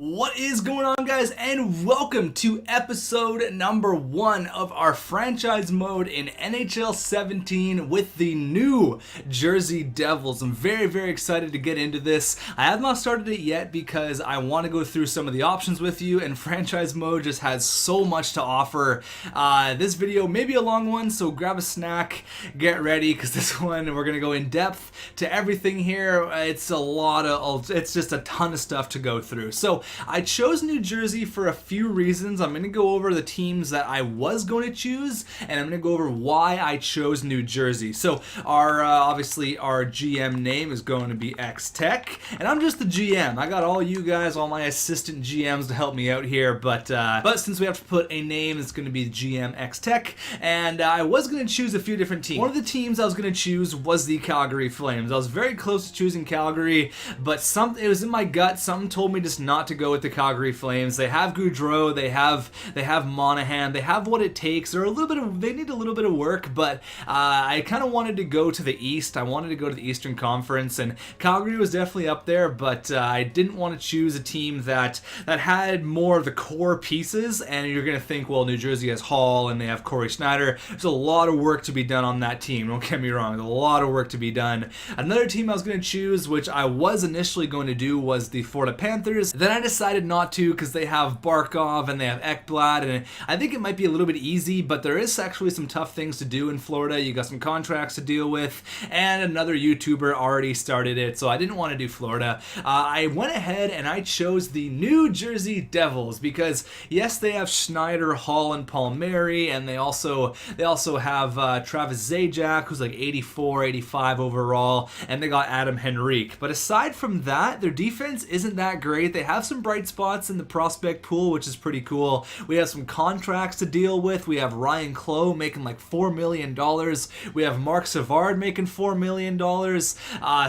What is going on, guys, and welcome to episode number 1 of our franchise mode in NHL 17 with the new Jersey Devils. I'm very excited to get into this. I have not started it yet because I want to go through some of the options with you, and franchise mode just has so much to offer. This video may be a long one, so grab a snack, get ready, because this one we're going to go in depth to everything here. It's just a ton of stuff to go through. So I chose New Jersey for a few reasons. I'm going to go over the teams that I was going to choose, and I'm going to go over why I chose New Jersey. So obviously our GM name is going to be xTech, and I'm just the GM. I got all you guys, all my assistant GMs to help me out here, but since we have to put a name, it's going to be GM xTech, and I was going to choose a few different teams. One of the teams I was going to choose was the Calgary Flames. I was very close to choosing Calgary, but it was in my gut. Something told me just not to go with the Calgary Flames. They have Gaudreau, they have Monahan, they have what it takes. They need a little bit of work, but I kind of wanted to go to the East. I wanted to go to the Eastern Conference, and Calgary was definitely up there, but I didn't want to choose a team that had more of the core pieces. And you're going to think, well, New Jersey has Hall and they have Cory Schneider. There's a lot of work to be done on that team. Don't get me wrong. There's a lot of work to be done. Another team I was going to choose, which I was initially going to do, was the Florida Panthers. Then I decided not to because they have Barkov and they have Ekblad, and I think it might be a little bit easy, but there is actually some tough things to do in Florida. You got some contracts to deal with, and another YouTuber already started it, so I didn't want to do Florida. I went ahead and I chose the New Jersey Devils because yes, they have Schneider, Hall, and Palmieri, and they also have Travis Zajac, who's like 84, 85 overall, and they got Adam Henrique. But aside from that, their defense isn't that great. They have some bright spots in the prospect pool, which is pretty cool. We have some contracts to deal with. We have Ryan Clough making like $4 million. We have Mark Savard making $4 million.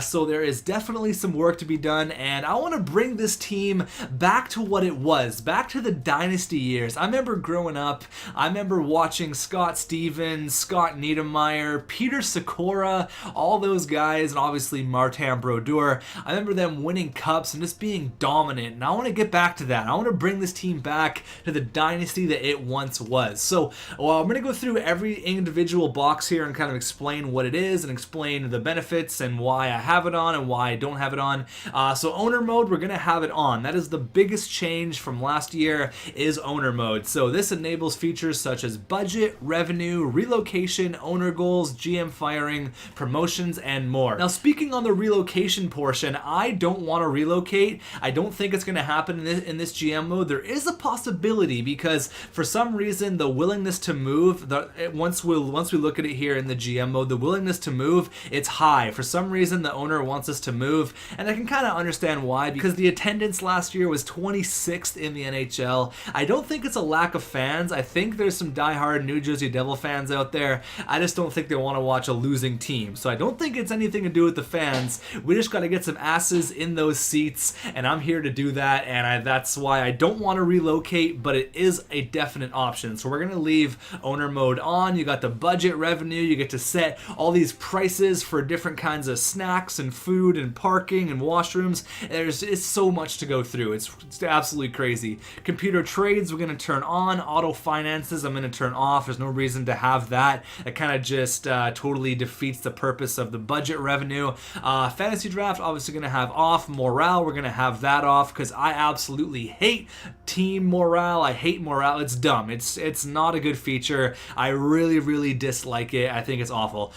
So there is definitely some work to be done, and I want to bring this team back to what it was, back to the dynasty years. I remember growing up, I remember watching Scott Stevens, Scott Niedermayer, Peter Sikora, all those guys, and obviously Martin Brodeur. I remember them winning cups and just being dominant, and I want to get back to that. I want to bring this team back to the dynasty that it once was. So I'm going to go through every individual box here and kind of explain what it is and explain the benefits and why I have it on and why I don't have it on. So owner mode, we're going to have it on. That is the biggest change from last year, is owner mode. So this enables features such as budget, revenue, relocation, owner goals, GM firing, promotions, and more. Now, speaking on the relocation portion, I don't want to relocate. I don't think it's going to happen in this GM mode. There is a possibility because for some reason the willingness to move, once we look at it here in the GM mode, the willingness to move, it's high. For some reason the owner wants us to move, and I can kind of understand why, because the attendance last year was 26th in the NHL. I don't think it's a lack of fans. I think there's some diehard New Jersey Devil fans out there. I just don't think they want to watch a losing team. So I don't think it's anything to do with the fans. We just got to get some asses in those seats, and I'm here to do that, and that's why I don't want to relocate, but it is a definite option. So we're going to leave owner mode on. You got the budget revenue. You get to set all these prices for different kinds of snacks and food and parking and washrooms. It's so much to go through. It's absolutely crazy. Computer trades, we're going to turn on. Auto finances, I'm going to turn off. There's no reason to have that. It kind of just totally defeats the purpose of the budget revenue. Fantasy draft, obviously going to have off. Morale, we're going to have that off because I absolutely hate team morale. I hate morale. It's dumb. It's not a good feature. I really dislike it. I think it's awful.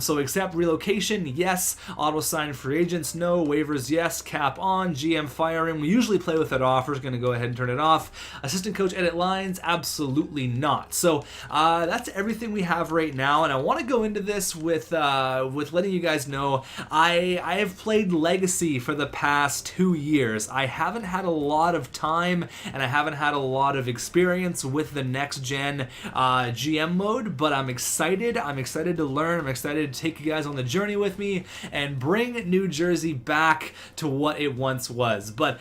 So accept relocation, yes. Auto sign free agents, no. Waivers, yes. Cap on. GM firing, we usually play with that off. We're going to go ahead and turn it off. Assistant coach edit lines, absolutely not. So that's everything we have right now, and I want to go into this with letting you guys know I have played Legacy for the past 2 years. I haven't had a lot of time and I haven't had a lot of experience with the next gen GM mode, but I'm excited. I'm excited to learn. I'm excited to take you guys on the journey with me and bring New Jersey back to what it once was. But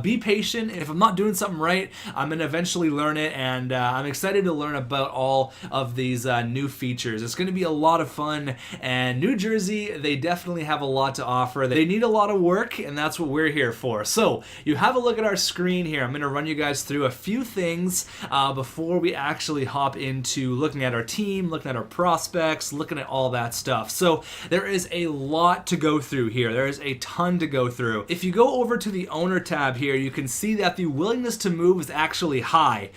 be patient. If I'm not doing something right, I'm going to eventually learn it, and I'm excited to learn about all of these new features. It's going to be a lot of fun, and New Jersey, they definitely have a lot to offer. They need a lot of work, and that's what we're here for. So you have have a look at our screen here. I'm going to run you guys through a few things before we actually hop into looking at our team, looking at our prospects, looking at all that stuff. So there is a lot to go through here. There is a ton to go through. If you go over to the owner tab here, you can see that the willingness to move is actually high.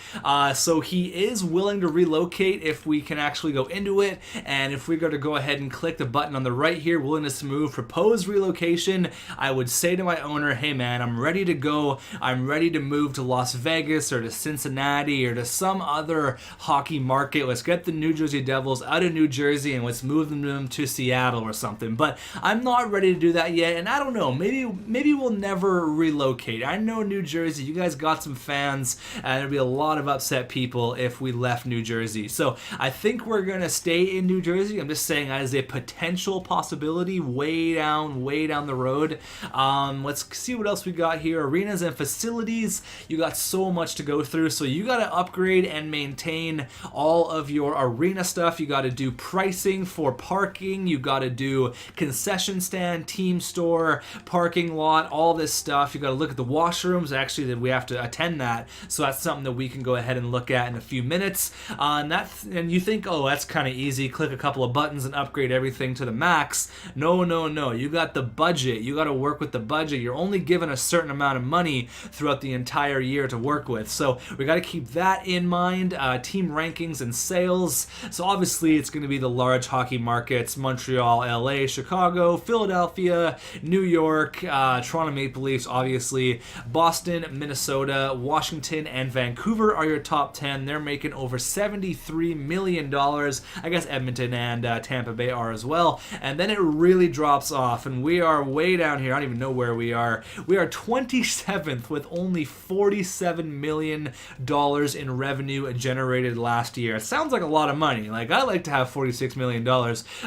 So he is willing to relocate if we can actually go into it. And if we go to go ahead and click the button on the right here, willingness to move, propose relocation, I would say to my owner, hey man, I'm ready to go. I'm ready to move to Las Vegas or to Cincinnati or to some other hockey market. Let's get the New Jersey Devils out of New Jersey and let's move them to Seattle or something. But I'm not ready to do that yet, and I don't know, maybe we'll never relocate. I know New Jersey, you guys got some fans, and there'd be a lot of upset people if we left New Jersey. So I think we're gonna stay in New Jersey. I'm just saying that is a potential possibility way down the road. Let's see what else we got here. Arenas and facilities. You got so much to go through, so you gotta upgrade and maintain all of your arena stuff. You gotta do pricing for parking. You gotta do concession stand, team store, parking lot, all this stuff. You gotta look at the washrooms. Actually, that we have to attend that, so that's something that we can go ahead and look at in a few minutes. And you think, oh, that's kind of easy. Click a couple of buttons and upgrade everything to the max. No. You got the budget. You got to work with the budget. You're only given a certain amount of money throughout the entire year to work with. So we got to keep that in mind. Team rankings and sales. So obviously it's going to be the large hockey markets: Montreal, LA, Chicago, Philadelphia, New York, Toronto Maple Leafs, obviously, Boston, Minnesota, Washington, and Vancouver are your top 10. They're making over $73 million. I guess Edmonton and Tampa Bay are as well. And then it really drops off, and we are way down here. I don't even know where we are. We are 27th with only $47 million in revenue generated last year. It sounds like a lot of money. Like, I like to have $46 million,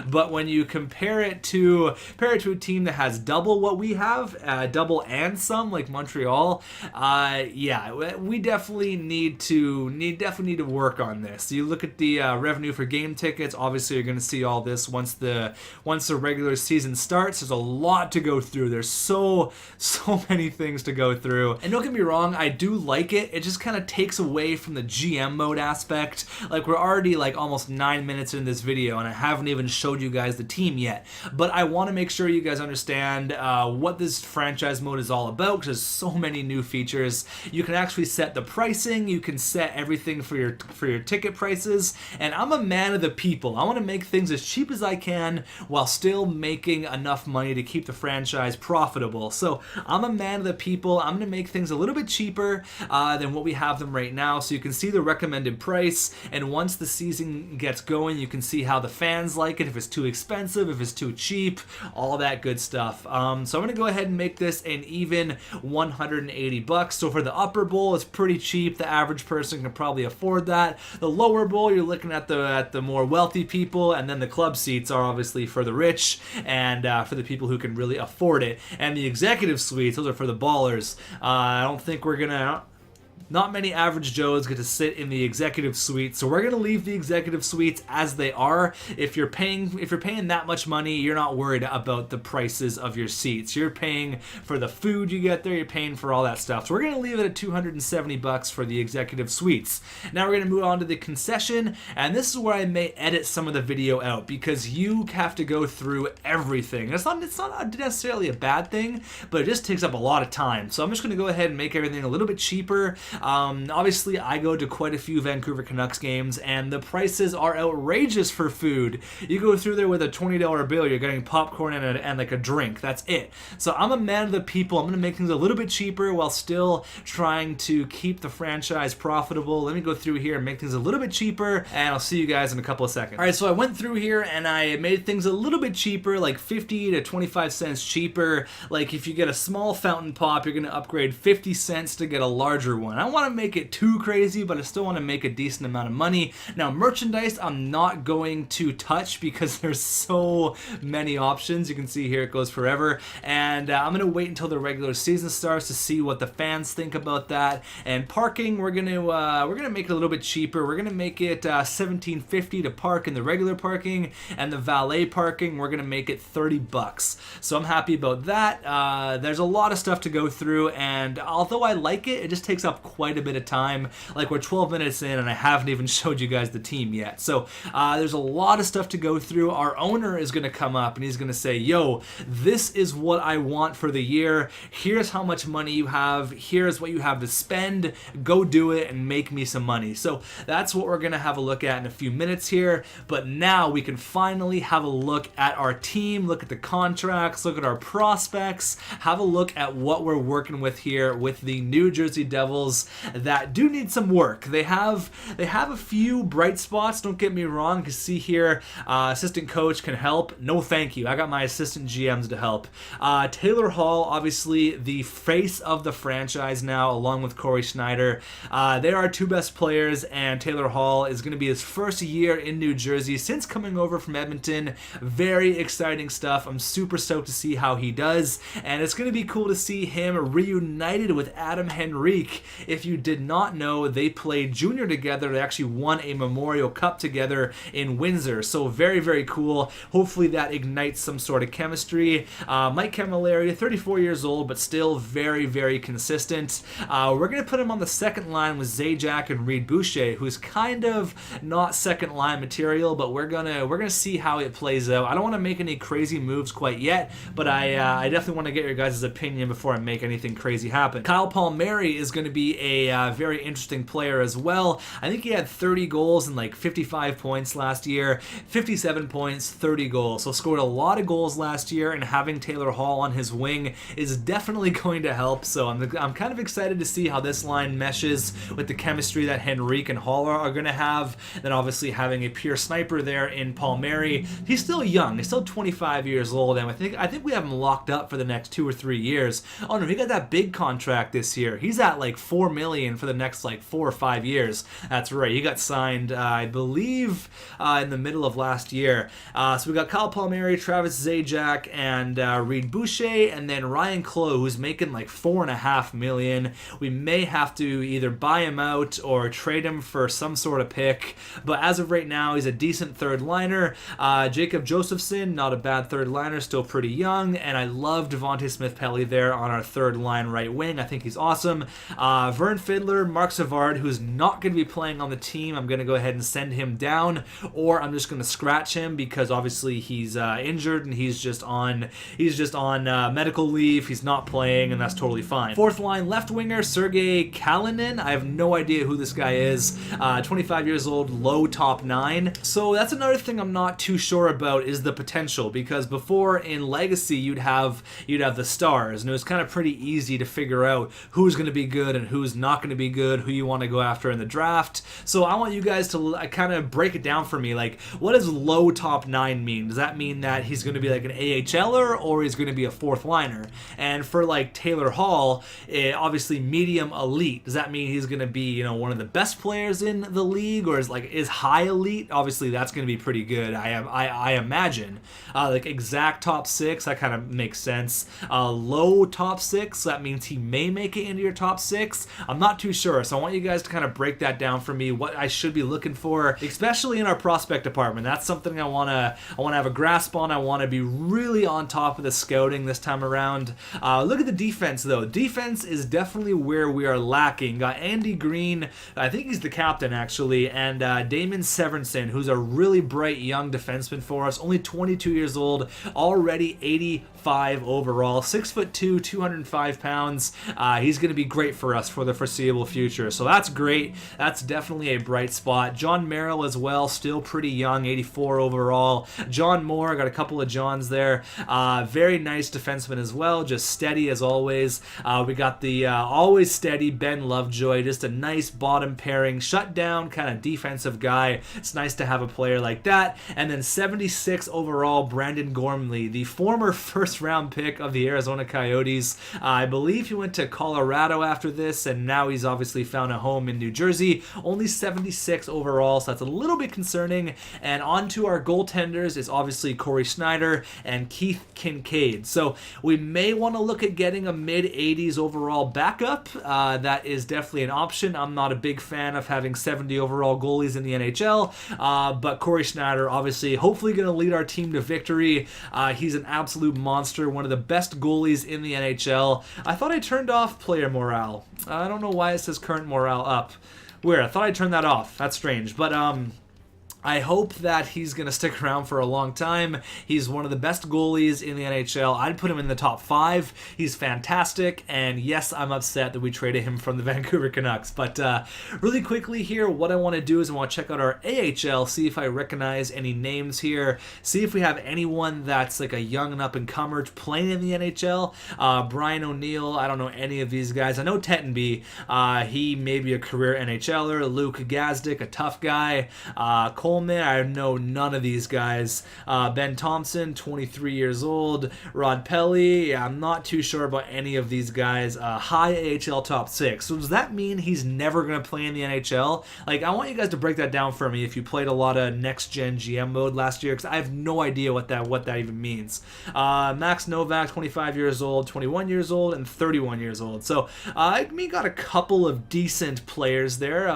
but when you compare it to a team that has double what we have, double and some, like Montreal, yeah, we definitely need to work on this. You look at the revenue for game tickets. Obviously, you're going to see all this once the regular season starts. There's a lot to go through. There's so many things to go through. And don't get me wrong, I do like it. It just kind of takes away from the GM mode aspect. Like, we're already like almost 9 minutes in this video, and I haven't even showed you guys the team yet. But I want to make sure you guys understand what this franchise mode is all about, because there's so many new features. You can actually set the pricing. You can set everything for your ticket prices. And I'm a man of the people. I want to make things as cheap as I can while still making enough money to keep the franchise profitable. So I'm a man of the people. I'm going to make things a little bit cheaper than what we have them right now, so you can see the recommended price. And once the season gets going, you can see how the fans like it, if it's too expensive, if it's too cheap, all that good stuff. So I'm going to go ahead and make this an even $180. So for the upper bowl, it's pretty cheap. The average person can probably afford that. The lower bowl, you're looking at the more wealthy people, and then the club seats are obviously for the rich and for the people who can really afford it. And the executive suites, those are for the ballers. I don't think we're gonna Not many average Joes get to sit in the executive suite, so we're gonna leave the executive suites as they are. If you're paying that much money, you're not worried about the prices of your seats. You're paying for the food you get there, you're paying for all that stuff. So we're gonna leave it at $270 for the executive suites. Now we're gonna move on to the concession, and this is where I may edit some of the video out because you have to go through everything. It's not necessarily a bad thing, but it just takes up a lot of time. So I'm just gonna go ahead and make everything a little bit cheaper. Obviously, I go to quite a few Vancouver Canucks games, and the prices are outrageous for food. You go through there with a $20 bill, you're getting popcorn and like a drink. That's it. So I'm a man of the people. I'm going to make things a little bit cheaper while still trying to keep the franchise profitable. Let me go through here and make things a little bit cheaper, and I'll see you guys in a couple of seconds. All right, so I went through here and I made things a little bit cheaper, like 50 to 25 cents cheaper. Like if you get a small fountain pop, you're going to upgrade 50 cents to get a larger one. I don't want to make it too crazy, but I still want to make a decent amount of money. Now, merchandise, I'm not going to touch because there's so many options. You can see here it goes forever, and I'm going to wait until the regular season starts to see what the fans think about that. And parking, we're gonna make it a little bit cheaper. We're gonna make it $17.50 to park in the regular parking, and the valet parking we're gonna make it $30. So I'm happy about that. There's a lot of stuff to go through, and although I like it, it just takes up quite a bit of time. Like, we're 12 minutes in and I haven't even showed you guys the team yet. So there's a lot of stuff to go through. Our owner is gonna come up and he's gonna say, yo, this is what I want for the year. Here's how much money you have. Here's what you have to spend. Go do it and make me some money. So that's what we're gonna have a look at in a few minutes here. But now we can finally have a look at our team, look at the contracts, look at our prospects, have a look at what we're working with here with the New Jersey Devils that do need some work. They have a few bright spots, don't get me wrong. You can see here, assistant coach can help. No thank you. I got my assistant GMs to help. Taylor Hall, obviously the face of the franchise now, along with Cory Schneider. They are our two best players, and Taylor Hall is going to be his first year in New Jersey since coming over from Edmonton. Very exciting stuff. I'm super stoked to see how he does, and it's going to be cool to see him reunited with Adam Henrique. If you did not know, they played junior together. They actually won a Memorial Cup together in Windsor, so very, very cool. Hopefully that ignites some sort of chemistry. Mike Camilleri, 34 years old, but still very, very consistent. We're going to put him on the second line with Zajac and Reed Boucher, who's kind of not second line material, but we're gonna see how it plays out. I don't want to make any crazy moves quite yet, but I definitely want to get your guys' opinion before I make anything crazy happen. Kyle Palmieri is going to be a very interesting player as well. I think he had 30 goals and like 55 points last year, 57 points, 30 goals. So scored a lot of goals last year, and having Taylor Hall on his wing is definitely going to help. So I'm kind of excited to see how this line meshes with the chemistry that Henrique and Hall are going to have. Then obviously having a pure sniper there in Palmieri. He's still young. He's still 25 years old, and I think we have him locked up for the next 2 or 3 years. Oh no, he got that big contract this year. He's at like $4 million for the next like 4 or 5 years. That's right. He got signed, I believe, in the middle of last year. So we got Kyle Palmieri, Travis Zajac, and Reed Boucher, and then Ryan Clough, who's making like $4.5 million. We may have to either buy him out or trade him for some sort of pick, but as of right now, he's a decent third liner. Jacob Josephson, not a bad third liner, still pretty young, and I love Devontae Smith-Pelly there on our third line right wing. I think he's awesome. Vern Fiddler, Mark Savard, who's not going to be playing on the team. I'm going to go ahead and send him down, or I'm just going to scratch him because obviously he's injured and he's just on medical leave. He's not playing, and that's totally fine. Fourth line left winger Sergei Kalinin. I have no idea who this guy is. 25 years old, low top 9. So that's another thing I'm not too sure about is the potential, because before in Legacy you'd have the stars, and it was kind of pretty easy to figure out who's going to be good and who's not going to be good, who you want to go after in the draft. So I want you guys to kind of break it down for me. Like, what does low top 9 mean? Does that mean that he's going to be like an AHLer, or he's going to be a fourth liner? And for like Taylor Hall, obviously medium elite. Does that mean he's going to be, one of the best players in the league, or is high elite? Obviously that's going to be pretty good. I imagine like exact top 6, that kind of makes sense. Low top 6, that means he may make it into your top 6. I'm not too sure, so I want you guys to kind of break that down for me, what I should be looking for, especially in our prospect department. That's something I want to have a grasp on. I want to be really on top of the scouting this time around. Look at the defense though. Defense is definitely where we are lacking. Got Andy Green, I think he's the captain actually, and Damon Severinsen, who's a really bright young defenseman for us, only 22 years old, already 85 overall, 6'2", 205 pounds. He's going to be great for us for the foreseeable future, so that's great. That's definitely a bright spot. John Merrill as well, still pretty young, 84 overall. John Moore, got a couple of Johns there. Very nice defenseman as well, just steady as always. We got the always steady Ben Lovejoy, just a nice bottom pairing, shutdown kind of defensive guy. It's nice to have a player like that. And then 76 overall, Brandon Gormley, the former first round pick of the Arizona Coyotes. I believe he went to Colorado after this, Columbus, and now he's obviously found a home in New Jersey. Only 76 overall, so that's a little bit concerning. And on to our goaltenders is obviously Cory Schneider and Keith Kincaid. So we may want to look at getting a mid-80s overall backup. That is definitely an option. I'm not a big fan of having 70 overall goalies in the NHL, but Cory Schneider, obviously, hopefully going to lead our team to victory. He's an absolute monster, one of the best goalies in the NHL. I thought I turned off player morale. I don't know why it says current morale up. Weird. I thought I turned that off. That's strange. But I hope that he's going to stick around for a long time. He's one of the best goalies in the NHL. I'd put him in the top 5. He's fantastic. And yes, I'm upset that we traded him from the Vancouver Canucks. But really quickly here, what I want to do is I want to check out our AHL, see if I recognize any names here, see if we have anyone that's like a young and up-and-comer playing in the NHL. Brian O'Neill, I don't know any of these guys. I know Tettenby. He may be a career NHLer. Luke Gazdic, a tough guy. Coleman, I know none of these guys. Ben Thompson, 23 years old. Rod Pelly, yeah, I'm not too sure about any of these guys. High AHL top 6. So does that mean he's never going to play in the NHL? Like, I want you guys to break that down for me if you played a lot of next-gen GM mode last year, because I have no idea what that even means. Max Novak, 25 years old, 21 years old, and 31 years old. So we got a couple of decent players there.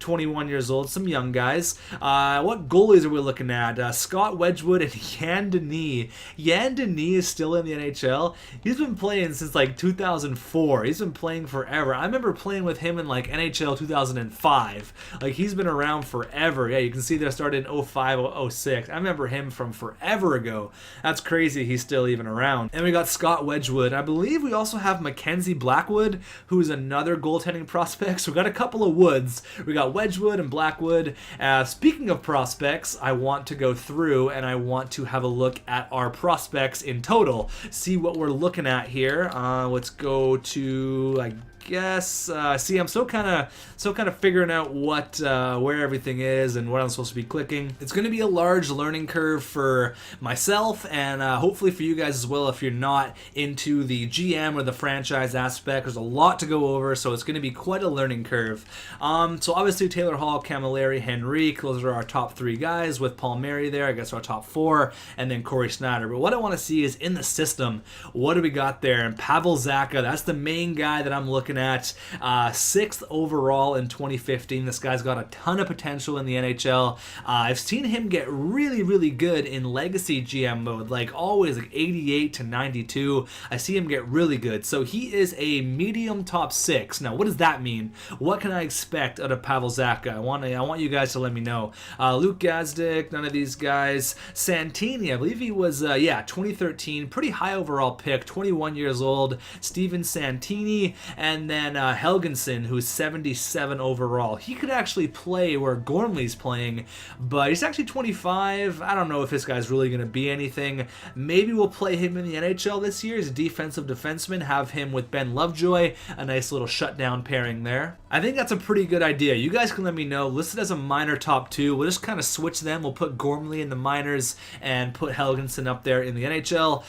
21 years old, some young guys. What goalies are we looking at? Scott Wedgwood and Yan Denis. Yan Denis is still in the NHL. He's been playing since like 2004. He's been playing forever. I remember playing with him in like NHL 2005. Like, he's been around forever. Yeah, you can see that I started in 05, 06. I remember him from forever ago. That's crazy he's still even around. And we got Scott Wedgwood. I believe we also have Mackenzie Blackwood, who's another goaltending prospect. So we got a couple of Woods. We got Wedgwood and Blackwood. Speaking of prospects, I want to go through and I want to have a look at our prospects in total, see what we're looking at here. Let's go to, I guess, see, I'm still kind of figuring out what where everything is and what I'm supposed to be clicking. It's going to be a large learning curve for myself and hopefully for you guys as well if you're not into the GM or the franchise aspect. There's a lot to go over, so it's going to be quite a learning curve. So obviously Taylor Hall, Camilleri, Henrique, those are our top 3 guys, with Palmieri there, I guess our top 4, and then Cory Schneider. But what I want to see is in the system, what do we got there? And Pavel Zacha, that's the main guy that I'm looking at. 6th overall in 2015. This guy's got a ton of potential in the NHL. I've seen him get really, really good in legacy GM mode, like always, like 88 to 92. I see him get really good. So he is a medium top 6. Now, what does that mean? What can I expect out of Pavel Zacha? I want you guys to let me know. Luke Gazdic, none of these guys. Santini, I believe he was 2013, pretty high overall pick, 21 years old. Steven Santini, and then Helgensen, who's 77 overall. He could actually play where Gormley's playing, but he's actually 25. I don't know if this guy's really going to be anything. Maybe we'll play him in the NHL this year as a defensive defenseman, have him with Ben Lovejoy, a nice little shutdown pairing there. I think that's a pretty good idea. You guys can let me know. Listed as a minor top 2. We'll just kind of switch them. We'll put Gormley in the minors and put Helgensen up there in the NHL.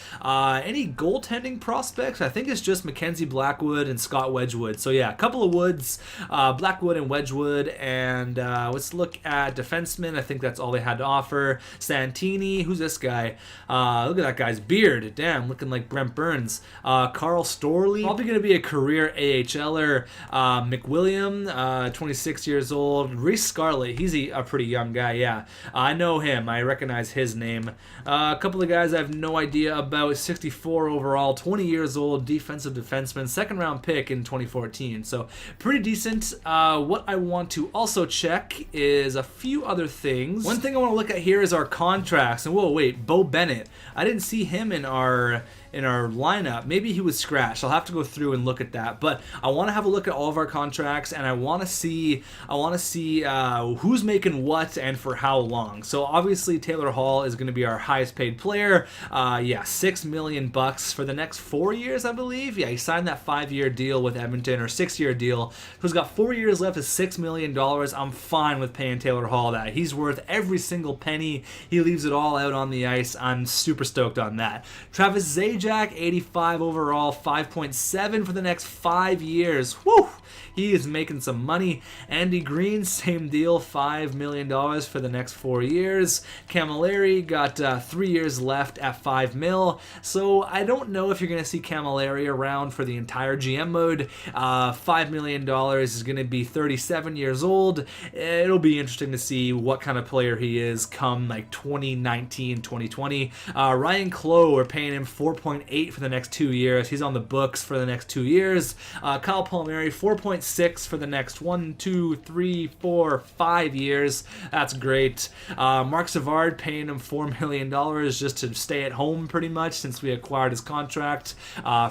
Any goaltending prospects? I think it's just Mackenzie Blackwood and Scott Wedgwood. So yeah, a couple of Woods, Blackwood and Wedgwood, and let's look at defensemen. I think that's all they had to offer. Santini, who's this guy? Look at that guy's beard. Damn, looking like Brent Burns. Carl Storley, probably going to be a career AHLer. McWilliam, 26 years old. Reese Scarlett, he's a pretty young guy, yeah. I know him. I recognize his name. A couple of guys I have no idea about. 64 overall, 20 years old, defensive defenseman, 2nd round pick in 2014. So pretty decent. What I want to also check is a few other things. One thing I want to look at here is our contracts. And whoa, wait, Bo Bennett. I didn't see him in our lineup. Maybe he was scratched. I'll have to go through and look at that. But I want to have a look at all of our contracts, and I want to see who's making what and for how long. So obviously Taylor Hall is going to be our highest paid player. $6 million for the next 4 years, I believe. Yeah, he signed that 5-year deal with Edmonton, or 6-year deal. So he's got 4 years left at $6 million. I'm fine with paying Taylor Hall that. He's worth every single penny. He leaves it all out on the ice. I'm super stoked on that. Travis Zajac, Matty Jack, 85 overall, 5.7 for the next 5 years. Woo! He is making some money. Andy Green, same deal, $5 million for the next 4 years. Palmieri got 3 years left at $5 million. So I don't know if you're going to see Palmieri around for the entire GM mode. $5 million is going to be 37 years old. It'll be interesting to see what kind of player he is come like 2019, 2020. Ryan Clough, we're paying him 4.8 for the next 2 years. He's on the books for the next 2 years. Kyle Palmieri, 4.6 for the next 1, 2, 3, 4, 5 years. That's great. Mark Savard, paying him $4 million just to stay at home pretty much since we acquired his contract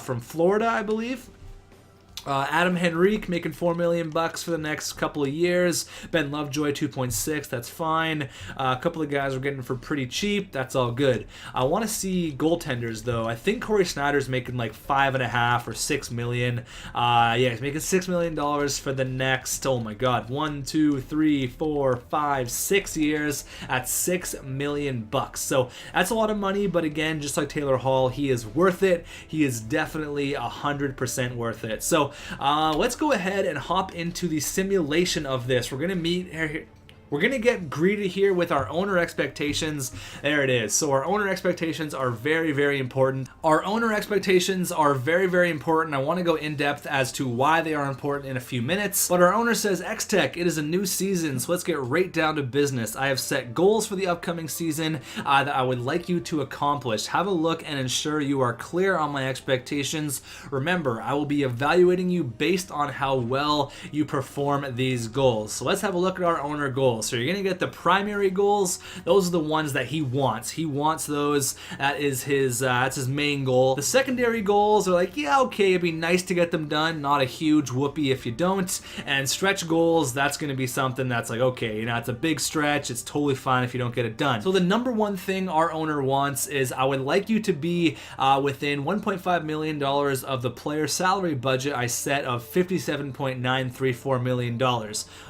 from Florida, I believe. Adam Henrique making $4 million for the next couple of years. Ben Lovejoy 2.6, that's fine. A couple of guys we're getting for pretty cheap. That's all good. I want to see goaltenders though. I think Cory Schneider's making like $5.5 or $6 million. Yeah, he's making $6 million for the next, oh my god, 1, 2, 3, 4, 5, 6 years at $6 million. So that's a lot of money, but again, just like Taylor Hall, he is worth it. He is definitely 100% worth it. So let's go ahead and hop into the simulation of this. We're going to get greedy here with our owner expectations. There it is. So our owner expectations are very, very important. I want to go in depth as to why they are important in a few minutes. But our owner says, xTech, it is a new season, so let's get right down to business. I have set goals for the upcoming season that I would like you to accomplish. Have a look and ensure you are clear on my expectations. Remember, I will be evaluating you based on how well you perform these goals. So let's have a look at our owner goals. So you're going to get the primary goals. Those are the ones that he wants. He wants those. That's his main goal. The secondary goals are like, yeah, okay, it'd be nice to get them done. Not a huge whoopee if you don't. And stretch goals, that's going to be something that's like, okay, it's a big stretch. It's totally fine if you don't get it done. So the number one thing our owner wants is I would like you to be within $1.5 million of the player salary budget I set of $57.934 million.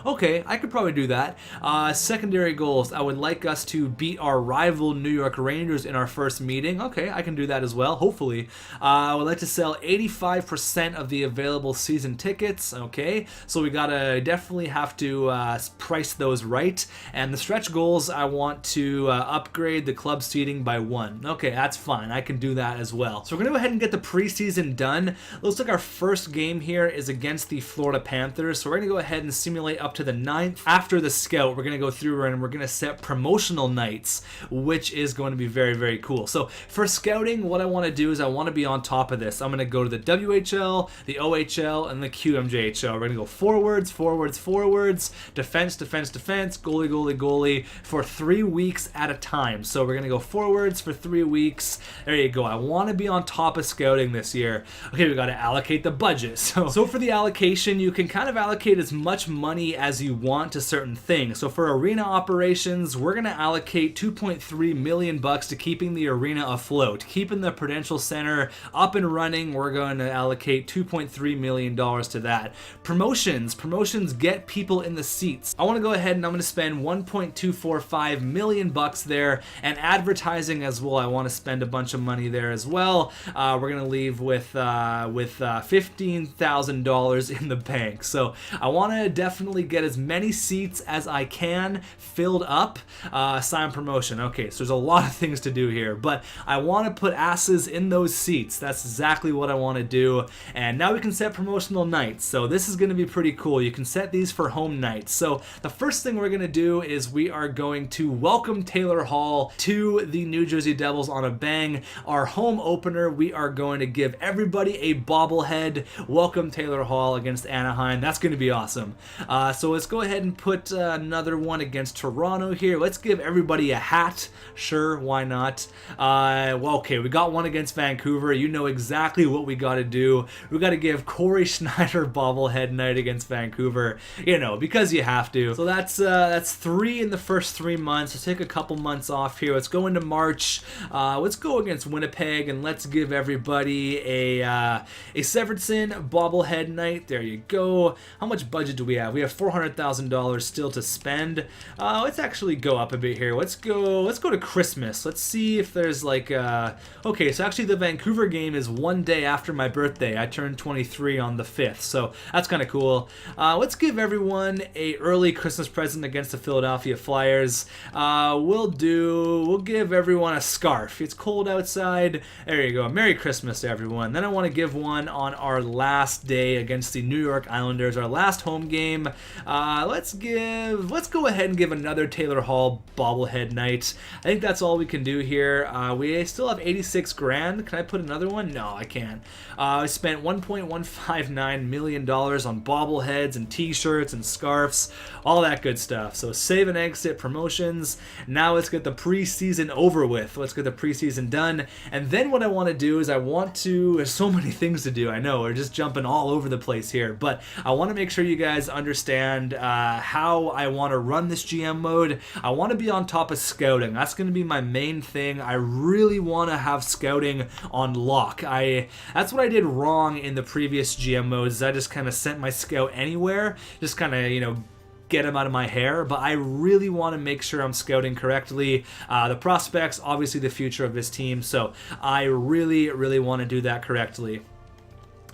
Okay, I could probably do that. Secondary goals, I would like us to beat our rival New York Rangers in our first meeting. Okay, I can do that as well, hopefully. I would like to sell 85% of the available season tickets. Okay, so we gotta definitely have to price those right. And the stretch goals, I want to upgrade the club seating by 1. Okay, that's fine. I can do that as well. So we're gonna go ahead and get the preseason done. Looks like our first game here is against the Florida Panthers. So we're gonna go ahead and simulate up to the 9th. After the scout, we're going to go through and we're going to set promotional nights, which is going to be very, very cool. So for scouting, what I want to do is I want to be on top of this. I'm going to go to the WHL, the OHL, and the QMJHL. We're going to go forwards, defense, goalie for 3 weeks at a time. So we're going to go forwards for 3 weeks. There you go. I want to be on top of scouting this year. Okay, we got to allocate the budget. So for the allocation, you can kind of allocate as much money as you want to certain things. So for arena operations, we're going to allocate $2.3 million to keeping the arena afloat. Keeping the Prudential Center up and running, we're going to allocate $2.3 million to that. Promotions get people in the seats. I want to go ahead and I'm going to spend $1.245 million there, and advertising as well. I want to spend a bunch of money there as well. We're going to leave with $15,000 in the bank. So I want to definitely get as many seats as I can filled up. Sign promotion. Okay, so there's a lot of things to do here, but I want to put asses in those seats. That's exactly what I want to do. And now we can set promotional nights. So this is going to be pretty cool. You can set these for home nights. So the first thing we're going to do is we are going to welcome Taylor Hall to the New Jersey Devils on a bang. Our home opener, we are going to give everybody a bobblehead. Welcome Taylor Hall against Anaheim. That's going to be awesome. So let's go ahead and put another one against Toronto here. Let's give everybody a hat. Sure, why not? Well, okay, we got one against Vancouver. You know exactly what we got to do. We got to give Cory Schneider bobblehead night against Vancouver, because you have to. So that's 3 in the first 3 months. Let's take a couple months off here. Let's go into March. Let's go against Winnipeg and let's give everybody a Severson bobblehead night. There you go. How much budget do we have? We have $400,000 still to spend. spend. Let's actually go up a bit here. Let's go to Christmas. Let's see if there's like okay, so actually the Vancouver game is one day after my birthday. I turned 23 on the 5th, so that's kind of cool. Let's give everyone a early Christmas present against the Philadelphia Flyers. We'll give everyone a scarf. It's cold outside. There you go. Merry Christmas to everyone. Then I want to give one on our last day against the New York Islanders, our last home game. Let's go ahead and give another Taylor Hall bobblehead night. I think that's all we can do here. We still have 86 grand. Can I put another one? No, I can't. I spent $1.159 million on bobbleheads and t-shirts and scarves, all that good stuff. So save and exit promotions. Now let's get the preseason over with. Let's get the preseason done. And then what I want to do is there's so many things to do. I know we're just jumping all over the place here, but I want to make sure you guys understand how I want to run this GM mode. I want to be on top of scouting. That's going to be my main thing. I really want to have scouting on lock. That's what I did wrong in the previous GM modes. I just kind of sent my scout anywhere, just kind of, get him out of my hair, but I really want to make sure I'm scouting correctly. The prospects, obviously the future of this team, so I really, really want to do that correctly.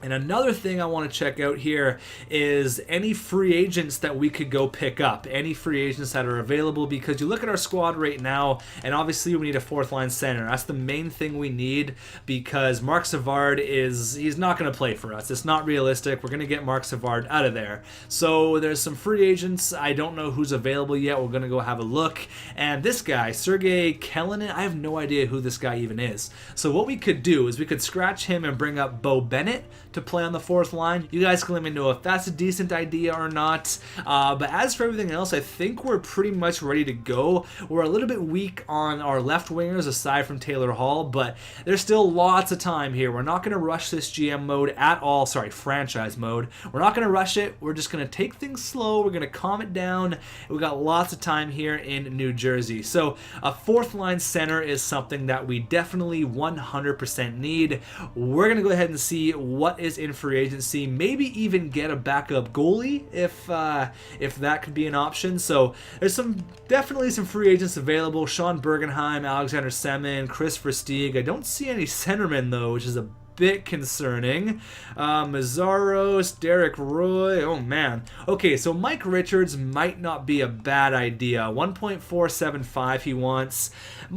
And another thing I want to check out here is any free agents that we could go pick up, any free agents that are available, because you look at our squad right now, and obviously we need a fourth line center. That's the main thing we need, because Marc Savard he's not going to play for us. It's not realistic. We're going to get Marc Savard out of there. So there's some free agents. I don't know who's available yet. We're going to go have a look. And this guy, Sergei Kellinin, I have no idea who this guy even is. So what we could do is we could scratch him and bring up Bo Bennett to play on the fourth line. You guys can let me know if that's a decent idea or not. But as for everything else, I think we're pretty much ready to go. We're a little bit weak on our left wingers aside from Taylor Hall, but there's still lots of time here. We're not going to rush this GM mode at all. Sorry, franchise mode. We're not going to rush it. We're just going to take things slow. We're going to calm it down. We got lots of time here in New Jersey. So a fourth line center is something that we definitely 100% need. We're going to go ahead and see what is in free agency, maybe even get a backup goalie if that could be an option. So there's definitely some free agents available. Sean Bergenheim, Alexander Semin, Chris Versteeg. I don't see any centermen though, which is a bit concerning. Mazzaros, Derek Roy, oh man. Okay, so Mike Richards might not be a bad idea. 1.475 he wants.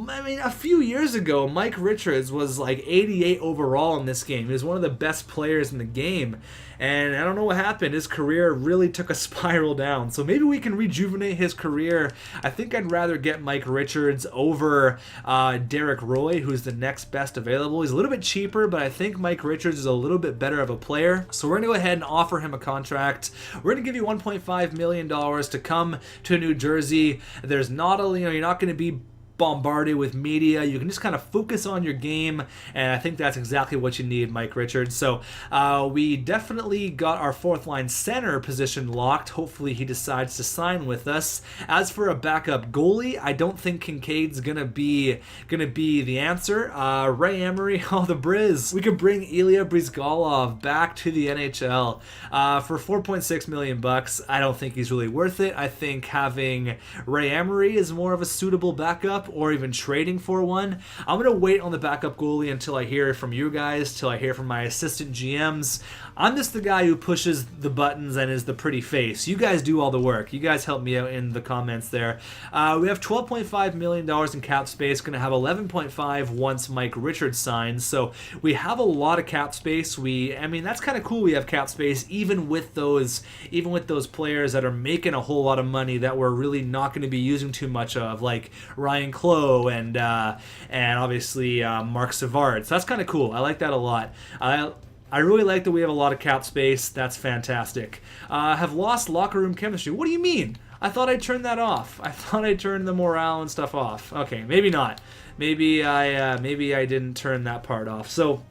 I mean, a few years ago, Mike Richards was like 88 overall in this game. He was one of the best players in the game. And I don't know what happened. His career really took a spiral down. So maybe we can rejuvenate his career. I think I'd rather get Mike Richards over Derek Roy, who's the next best available. He's a little bit cheaper, but I think Mike Richards is a little bit better of a player. So we're going to go ahead and offer him a contract. We're going to give you $1.5 million to come to New Jersey. There's not you're not going to be bombarded with media. You can just kind of focus on your game, and I think that's exactly what you need, Mike Richards. So we definitely got our fourth line center position locked. Hopefully he decides to sign with us. As for a backup goalie, I don't think Kincaid's gonna be the answer. Ray Emery, the Briz. We could bring Ilya Brizgalov back to the NHL for $4.6 million. I don't think he's really worth it. I think having Ray Emery is more of a suitable backup, or even trading for one. I'm going to wait on the backup goalie until I hear from you guys, till I hear from my assistant GMs. I'm just the guy who pushes the buttons and is the pretty face. You guys do all the work. You guys help me out in the comments there. We have $12.5 million in cap space, going to have 11.5 once Mike Richards signs. So we have a lot of cap space. I mean, that's kind of cool. We have cap space even with those players that are making a whole lot of money that we're really not going to be using too much of, like Ryan Clough and obviously Marc Savard. So that's kind of cool. I like that a lot. I really like that we have a lot of cap space. That's fantastic. Have lost locker room chemistry. What do you mean? I thought I turned that off. I thought I turned the morale and stuff off. Okay, maybe not. Maybe I didn't turn that part off. So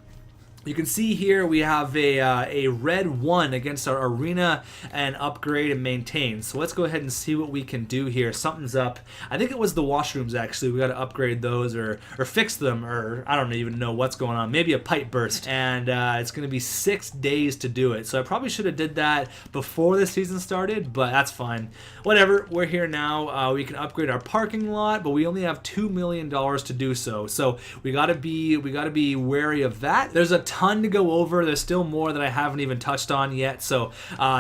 You can see here we have a red 1 against our arena and upgrade and maintain. So let's go ahead and see what we can do here. Something's up. I think it was the washrooms actually. We got to upgrade those or fix them, or I don't even know what's going on. Maybe a pipe burst. And it's going to be 6 days to do it. So I probably should have did that before the season started, but that's fine. Whatever, we're here now. We can upgrade our parking lot, but we only have $2 million to do so. So we gotta be wary of that. There's a ton to go over. There's still more that I haven't even touched on yet. So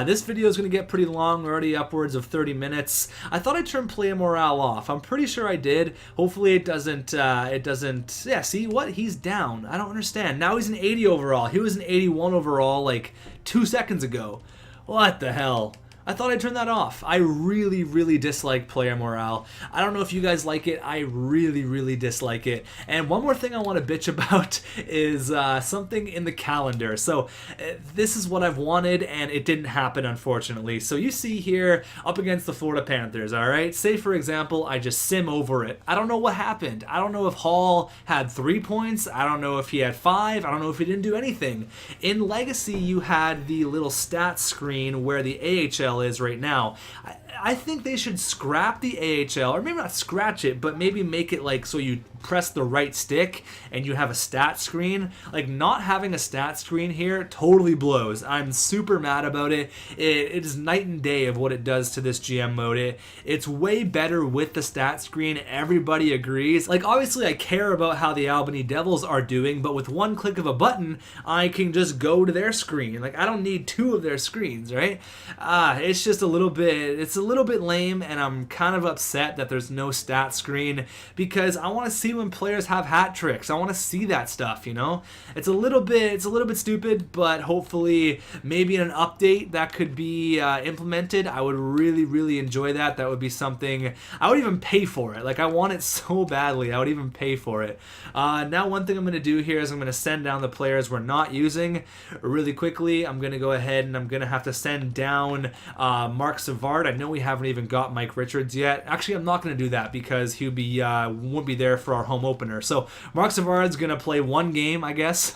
this video is going to get pretty long. We're already upwards of 30 minutes. I thought I turned player morale off. I'm pretty sure I did. Hopefully it doesn't. Yeah, see what? He's down. I don't understand. Now he's an 80 overall. He was an 81 overall like 2 seconds ago. What the hell? I thought I turned that off. I really dislike player morale. I don't know if you guys like it. I really dislike it. And one more thing I want to bitch about is something in the calendar. So this is what I've wanted, and it didn't happen, unfortunately. So you see here, up against the Florida Panthers, all right? Say, for example, I just sim over it. I don't know what happened. I don't know if Hall had 3 points. I don't know if he had 5. I don't know if he didn't do anything. In Legacy, you had the little stats screen where the AHL is right now. I think they should scrap the AHL, or maybe not scratch it, but maybe make it like so you press the right stick and you have a stat screen. Like, not having a stat screen here totally blows. I'm super mad about it. It is night and day of what it does to this GM mode. It's way better with the stat screen. Everybody agrees. Like, obviously I care about how the Albany Devils are doing, but with one click of a button, I can just go to their screen. Like, I don't need 2 of their screens, right? It's just a little bit lame, and I'm kind of upset that there's no stat screen because I want to see when players have hat tricks. I want to see that stuff, you know? It's a little bit stupid, but hopefully maybe in an update that could be implemented. I would really enjoy that. That would be something I would even pay for it. Like, I want it so badly. I would even pay for it. Now one thing I'm going to do here is I'm going to send down the players we're not using really quickly. I'm going to go ahead and I'm going to have to send down Mark Savard. I know we haven't even got Mike Richards yet. Actually, I'm not going to do that because he won't be there for our home opener. So Mark Savard's going to play 1 game, I guess.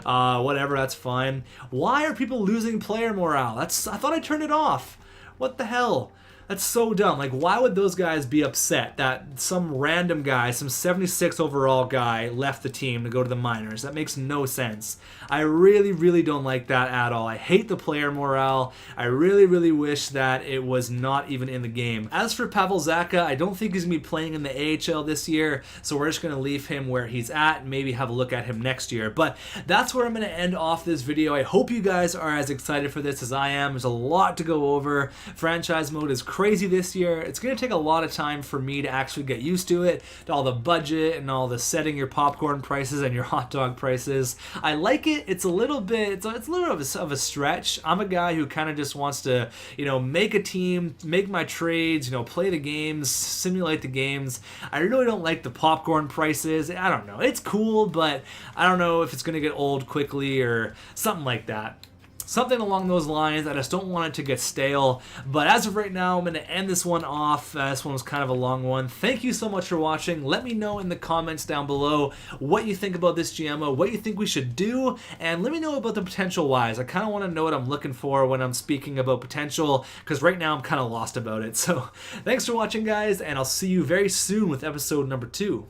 Whatever, that's fine. Why are people losing player morale? I thought I turned it off. What the hell? That's so dumb. Like, why would those guys be upset that some random guy, some 76 overall guy, left the team to go to the minors? That makes no sense. I really don't like that at all. I hate the player morale. I really wish that it was not even in the game. As for Pavel Zacha, I don't think he's going to be playing in the AHL this year, so we're just going to leave him where he's at and maybe have a look at him next year. But that's where I'm going to end off this video. I hope you guys are as excited for this as I am. There's a lot to go over. Franchise mode is crazy this year. It's going to take a lot of time for me to actually get used to it, to all the budget and all the setting your popcorn prices and your hot dog prices. I like it. It's a little bit of a stretch. I'm a guy who kind of just wants to, make a team, make my trades, play the games, simulate the games. I really don't like the popcorn prices. I don't know. It's cool, but I don't know if it's going to get old quickly or something like that. Something along those lines. I just don't want it to get stale. But as of right now, I'm going to end this one off. This one was kind of a long one. Thank you so much for watching. Let me know in the comments down below what you think about this GMO, what you think we should do, and let me know about the potential wise. I kind of want to know what I'm looking for when I'm speaking about potential, because right now I'm kind of lost about it. So thanks for watching, guys, and I'll see you very soon with episode number 2.